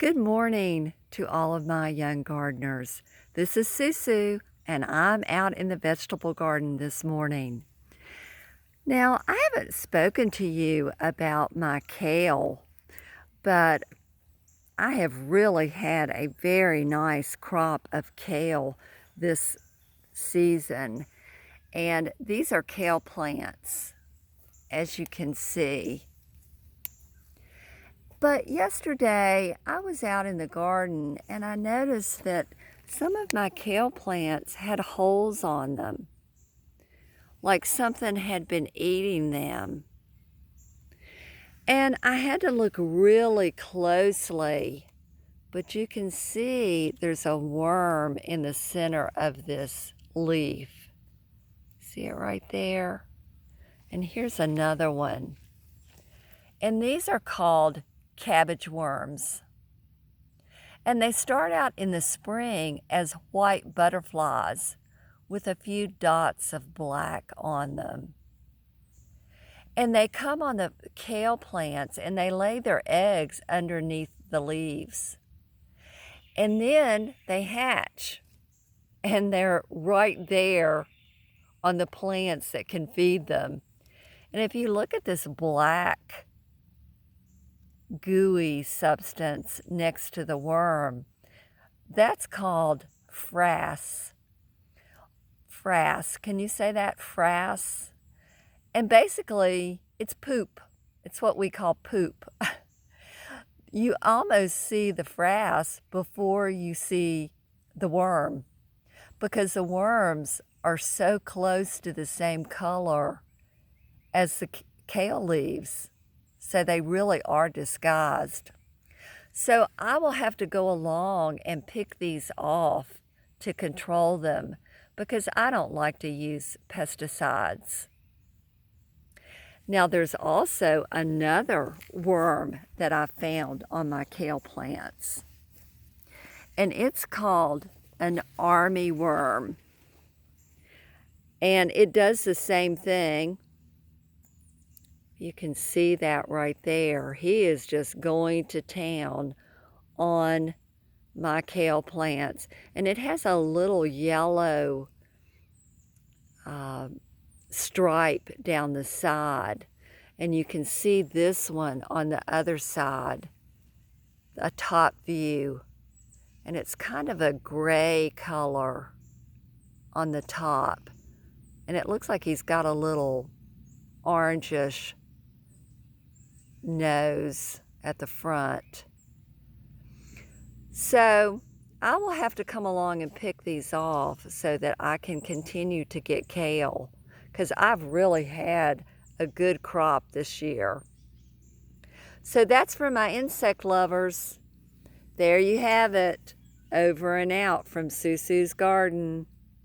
Good morning to all of my young gardeners. This is Susu, and I'm out in the vegetable garden this morning. Now, I haven't spoken to you about my kale, but I have really had a very nice crop of kale this season. And these are kale plants, as you can see. But yesterday, I was out in the garden and I noticed that some of my kale plants had holes on them, like something had been eating them. And I had to look really closely, but you can see there's a worm in the center of this leaf. See it right there? And here's another one. And these are called cabbage worms. And they start out in the spring as white butterflies with a few dots of black on them. And they come on the kale plants and they lay their eggs underneath the leaves. And then they hatch and they're right there on the plants that can feed them. And if you look at this black gooey substance next to the worm, that's called frass. Frass, can you say that? Frass? And basically, it's poop. It's what we call poop. You almost see the frass before you see the worm, because the worms are so close to the same color as the kale leaves. So they really are disguised. So I will have to go along and pick these off to control them because I don't like to use pesticides. Now there's also another worm that I found on my kale plants. And it's called an army worm. And it does the same thing. You can see that right there. He is just going to town on my kale plants. And it has a little yellow stripe down the side. And you can see this one on the other side, a top view. And it's kind of a gray color on the top. And it looks like he's got a little orangish nose at the front. So I will have to come along and pick these off so that I can continue to get kale, because I've really had a good crop this year. So that's for my insect lovers. There you have it. Over and out from Susu's garden.